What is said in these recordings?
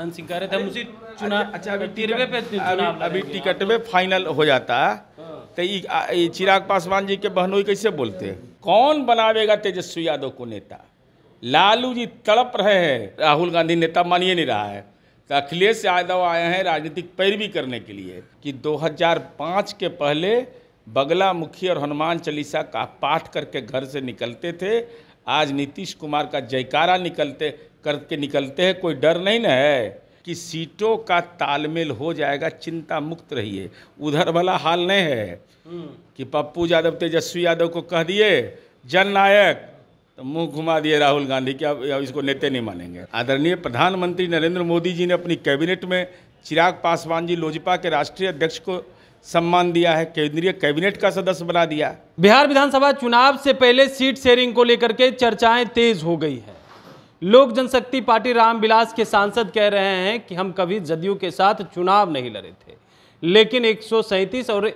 आनंद सिंह कह रहे थे हम उसी चुनाव, अच्छा अभी तिरवे पे अभी टिकट में फाइनल हो जाता तो ये चिराग पासवान जी के बहनोई कैसे बोलते? कौन बनावेगा तेजस्वी यादव को नेता? लालू जी तड़प रहे हैं, राहुल गांधी नेता मानिए नहीं रहा है, तो अखिलेश यादव आए हैं राजनीतिक पैरवी करने के लिए कि 2005 के पहले बगला मुखी और हनुमान चालीसा का पाठ करके घर से निकलते थे, आज नीतीश कुमार का जयकारा करके निकलते हैं। कोई डर नहीं न है कि सीटों का तालमेल हो जाएगा, चिंता मुक्त रहिए। उधर वाला हाल नहीं है कि पप्पू यादव तेजस्वी यादव को कह दिए जननायक तो मुंह घुमा दिए राहुल गांधी कि अब इसको नेता नहीं मानेंगे। आदरणीय प्रधानमंत्री नरेंद्र मोदी जी ने अपनी कैबिनेट में चिराग पासवान जी लोजपा के राष्ट्रीय अध्यक्ष को सम्मान दिया है, केंद्रीय कैबिनेट का सदस्य बना दिया। बिहार विधानसभा चुनाव से पहले सीट शेयरिंग को लेकर के चर्चाएं तेज हो गई है। लोक जनशक्ति पार्टी रामविलास के सांसद कह रहे हैं कि हम कभी जदयू के साथ चुनाव नहीं लड़े थे, लेकिन 137 और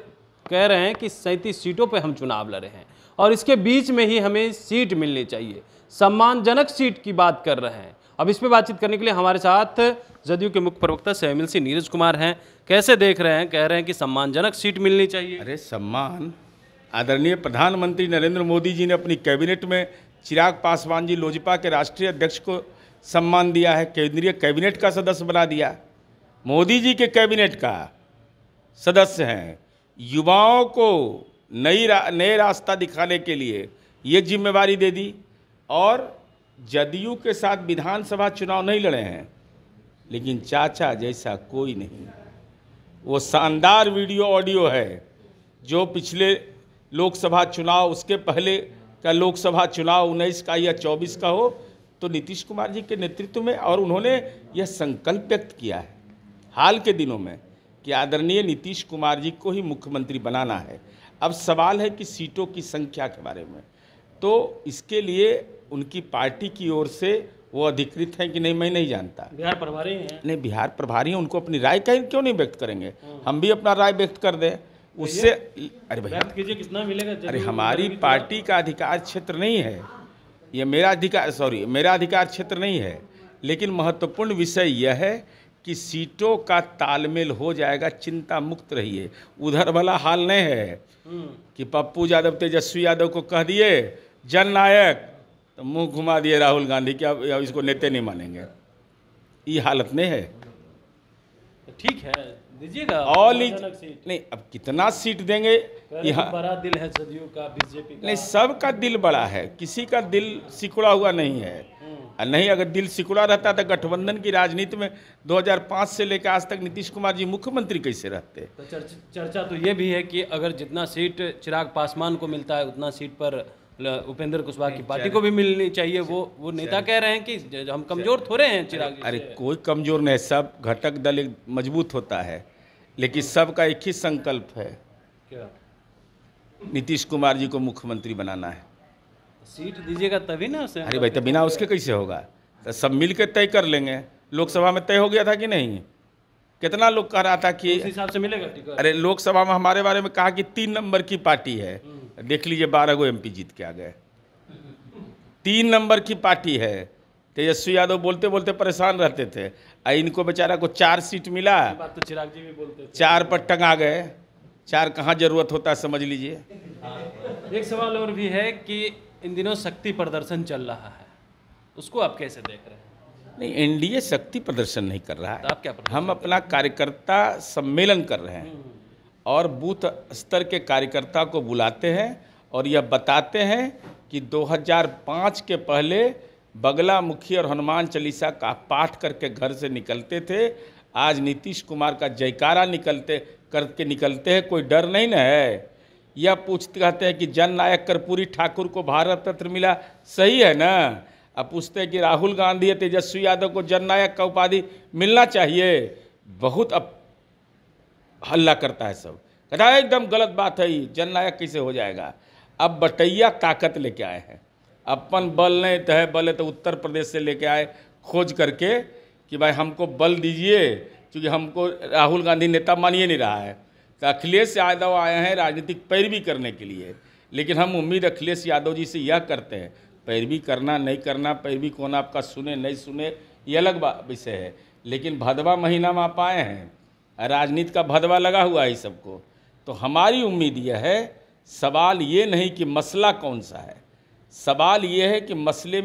कह रहे हैं कि 37 सीटों पे हम चुनाव लड़े हैं और इसके बीच में ही हमें सीट मिलनी चाहिए, सम्मानजनक सीट की बात कर रहे हैं। अब इस पे बातचीत करने के लिए हमारे साथ जदयू के मुख्य प्रवक्ता सहमिल नीरज कुमार हैं। कैसे देख रहे हैं? कह रहे हैं कि सम्मानजनक सीट मिलनी चाहिए। अरे सम्मान, आदरणीय प्रधानमंत्री नरेंद्र मोदी जी ने अपनी कैबिनेट में चिराग पासवान जी लोजपा के राष्ट्रीय अध्यक्ष को सम्मान दिया है, केंद्रीय कैबिनेट का सदस्य बना दिया। मोदी जी के कैबिनेट का सदस्य हैं। युवाओं को नए रास्ता दिखाने के लिए ये जिम्मेवारी दे दी और जदयू के साथ विधानसभा चुनाव नहीं लड़े हैं, लेकिन चाचा जैसा कोई नहीं। वो शानदार वीडियो ऑडियो है जो पिछले लोकसभा चुनाव, उसके पहले का लोकसभा चुनाव 19 का या 24 का हो, तो नीतीश कुमार जी के नेतृत्व में, और उन्होंने यह संकल्प व्यक्त किया है हाल के दिनों में कि आदरणीय नीतीश कुमार जी को ही मुख्यमंत्री बनाना है। अब सवाल है कि सीटों की संख्या के बारे में, तो इसके लिए उनकी पार्टी की ओर से वो अधिकृत हैं कि नहीं मैं नहीं जानता। बिहार प्रभारी हैं? नहीं, बिहार प्रभारी हैं, उनको अपनी राय क्यों नहीं व्यक्त करेंगे? हम भी अपना राय व्यक्त कर दें उससे। अरे भैया व्यक्त कीजिए, कितना मिलेगा? अरे हमारी पार्टी का अधिकार क्षेत्र नहीं है ये, मेरा अधिकार क्षेत्र नहीं है, लेकिन महत्वपूर्ण विषय यह है कि सीटों का तालमेल हो जाएगा, चिंता मुक्त रहिए। उधर वाला हाल नहीं है कि पप्पू यादव तेजस्वी यादव को कह दिए जननायक तो मुंह घुमा दिए राहुल गांधी कि अब इसको नेता नहीं मानेंगे। ये हालत नहीं है। ठीक है, दीजिएगा और नहीं, अब कितना सीट देंगे? यहाँ बड़ा दिल है जदयू का, बीजेपी का। नहीं, सबका दिल बड़ा है, किसी का दिल सिकुड़ा हुआ नहीं है। नहीं, अगर दिल सिकुड़ा रहता तो गठबंधन की राजनीति में 2005 से लेकर आज तक नीतीश कुमार जी मुख्यमंत्री कैसे रहते? तो चर्चा तो ये भी है कि अगर जितना सीट चिराग पासवान को मिलता है उतना सीट पर उपेंद्र कुशवाहा की पार्टी को भी मिलनी चाहिए। वो नेता कह रहे हैं कि हम कमजोर थोड़े हैं चिराग जी। अरे कोई कमजोर नहीं, सब घटक दल एक मजबूत होता है, लेकिन सबका एक ही संकल्प है, क्या? नीतीश कुमार जी को मुख्यमंत्री बनाना है। सीट दीजिएगा तभी ना उसे। अरे भाई, तो बिना उसके कैसे होगा? तो सब मिल के तय कर लेंगे। लोकसभा में तय हो गया था कि नहीं? कितना लोग कह रहा था कि उस हिसाब से मिलेगा टिकट। अरे लोकसभा में हमारे बारे में कहा कि 3 नंबर की पार्टी है। देख लीजिए 12 गो MP जीत के आ गए। 3 नंबर की पार्टी है। तेजस्वी यादव बोलते बोलते परेशान रहते थे, इनको बेचारा को 4 सीट मिला। बात तो चिराग जी भी बोलते थे। 4 पर टंगा गए। 4 कहाँ जरूरत होता है समझ लीजिए। एक सवाल और भी है कि इन दिनों शक्ति प्रदर्शन चल रहा है, उसको आप कैसे देख रहे हैं? नहीं, NDA शक्ति प्रदर्शन नहीं कर रहा है। तो आप क्या प्रदर्शन? हम अपना कार्यकर्ता सम्मेलन कर रहे हैं और बूथ स्तर के कार्यकर्ता को बुलाते हैं और यह बताते हैं कि 2005 के पहले बगला मुखी और हनुमान चालीसा का पाठ करके घर से निकलते थे, आज नीतीश कुमार का जयकारा करके निकलते हैं। कोई डर नहीं न है। यह कहते हैं कि जननायक कर्पूरी ठाकुर को भारत रत्न मिला, सही है ना? अब पूछते हैं कि राहुल गांधी या तेजस्वी यादव को जननायक का उपाधि मिलना चाहिए। बहुत अब हल्ला करता है सब, कहता है एकदम गलत बात है, जननायक कैसे हो जाएगा? अब बटैया ताकत लेके आए हैं, अपन बल नहीं तो है, बल है तो उत्तर प्रदेश से लेके आए खोज करके कि भाई हमको बल दीजिए, क्योंकि हमको राहुल गांधी नेता मानिए नहीं रहा है। तो अखिलेश यादव आए हैं राजनीतिक पैरवी करने के लिए, लेकिन हम उम्मीद अखिलेश यादव जी से यह करते हैं, पैरवी करना नहीं करना, पैरवी कौन आपका सुने नहीं सुने ये अलग विषय है, लेकिन भदवा महीना में आप आए हैं, राजनीति का भदवा लगा हुआ है सबको। तो हमारी उम्मीद यह है, सवाल ये नहीं कि मसला कौन सा है, सवाल ये है कि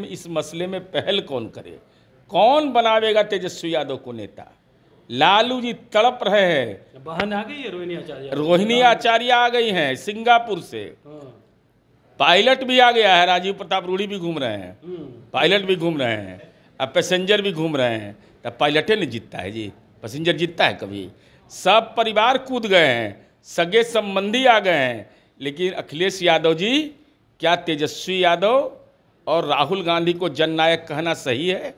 इस मसले में पहल कौन करे, कौन बनावेगा तेजस्वी यादव को नेता। लालू जी तड़प रहे हैं। बहन आ गई है रोहिणी आचार्य, रोहिणी आचार्य आ गई हैं सिंगापुर से, पायलट भी आ गया है, राजीव प्रताप रूडी भी घूम रहे हैं, पायलट भी घूम रहे हैं, अब पैसेंजर भी घूम रहे हैं। तब पायलटे नहीं जीतता है जी, पैसेंजर जीतता है कभी? सब परिवार कूद गए हैं, सगे संबंधी आ गए हैं। लेकिन अखिलेश यादव जी, क्या तेजस्वी यादव और राहुल गांधी को जननायक कहना सही है?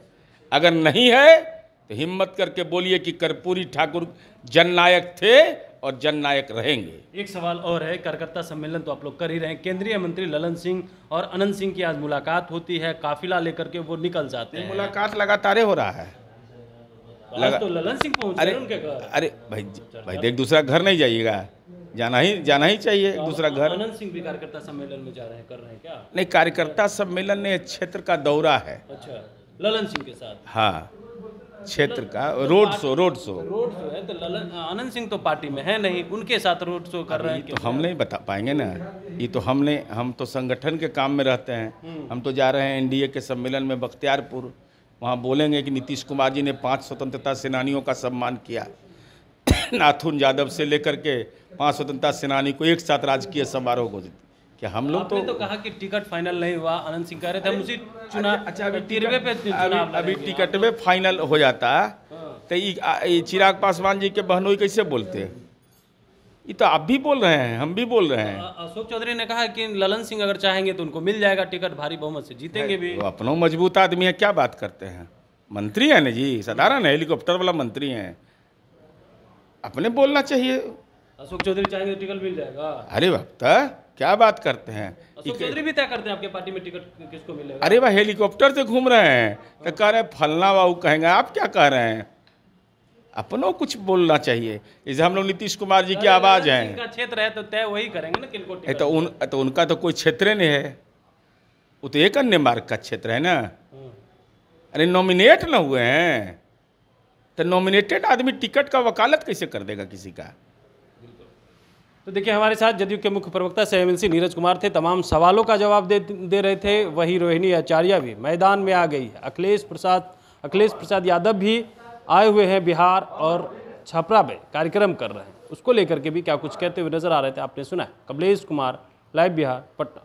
अगर नहीं है तो हिम्मत करके बोलिए कि कर्पूरी ठाकुर जननायक थे और जननायक रहेंगे। एक सवाल और है, कार्यकर्ता सम्मेलन तो आप लोग कर ही रहे हैं, केंद्रीय मंत्री ललन सिंह और अनंत सिंह की आज मुलाकात होती है, काफिला लेकर के वो निकल जाते हैं। मुलाकात लगातार हो रहा है। आज तो ललन सिंह पहुंच रहे हैं उनके घर। अरे भाई देख, दूसरा घर नहीं जाइएगा, जाना ही चाहिए दूसरा घर। अनंत सिंह भी कार्यकर्ता सम्मेलन में जा रहे हैं, कर रहे हैं क्या? नहीं, कार्यकर्ता सम्मेलन ने क्षेत्र का दौरा है। अच्छा, ललन सिंह के साथ? हाँ, क्षेत्र का रोड शो है। तो ललन अनंत सिंह तो पार्टी में है नहीं, उनके साथ रोड शो कर रहे हैं। तो हम नहीं बता पाएंगे ना, ये तो हम तो संगठन के काम में रहते हैं। हम तो जा रहे हैं एनडीए के सम्मेलन में बख्तियारपुर, वहाँ बोलेंगे कि नीतीश कुमार जी ने 5 स्वतंत्रता सेनानियों का सम्मान किया। नाथुन यादव से लेकर के 5 स्वतंत्रता सेनानी को एक साथ राजकीय समारोह को क्या हम लोग तो कहा कि टिकट फाइनल नहीं हुआ, अनंत सिंह कह रहे थे हम उसी चुनाव। अच्छा, अभी टिकट में फाइनल हो जाता तो ये चिराग पासवान जी के बहनोई कैसे बोलते? ये तो आप भी बोल रहे हैं, हम भी बोल रहे हैं। अशोक चौधरी ने कहा कि ललन सिंह अगर चाहेंगे तो उनको मिल जाएगा टिकट, भारी बहुमत से जीतेंगे भी। तो अपनों मजबूत आदमी है, क्या बात करते हैं? मंत्री है ना जी, साधारण हेलीकॉप्टर वाला मंत्री हैं, अपने बोलना चाहिए। अशोक चौधरी चाहेंगे तो टिकट मिल जाएगा। अरे भक्ता, क्या बात करते हैं? अशोक चौधरी भी तय करते हैं आपके पार्टी में टिकट किसको मिलेगा। अरे वह हेलीकॉप्टर से घूम रहे हैं तो कह रहे हैं फलना बाबू कहेंगे, आप क्या कह रहे हैं? अपनों कुछ बोलना चाहिए। जैसे हम लोग नीतीश कुमार जी की आवाज़ हैं, इनका क्षेत्र है तो तय वही करेंगे ना किनको टिकट। तो उनका तो कोई क्षेत्र नहीं है, वो तो एक अन्य मार्ग का क्षेत्र है ना। अरे नॉमिनेट ना हुए हैं तो नॉमिनेटेड आदमी टिकट का वकालत कैसे कर देगा किसी का? तो देखिए, हमारे साथ जदयू के मुख्य प्रवक्ता एमएलसी नीरज कुमार थे, तमाम सवालों का जवाब दे रहे थे। वही रोहिणी आचार्य भी मैदान में आ गई है। अखिलेश प्रसाद यादव भी आए हुए हैं बिहार और छपरा में कार्यक्रम कर रहे हैं, उसको लेकर के भी क्या कुछ कहते हुए नजर आ रहे थे, आपने सुना है। कमलेश कुमार, लाइव बिहार, पटना।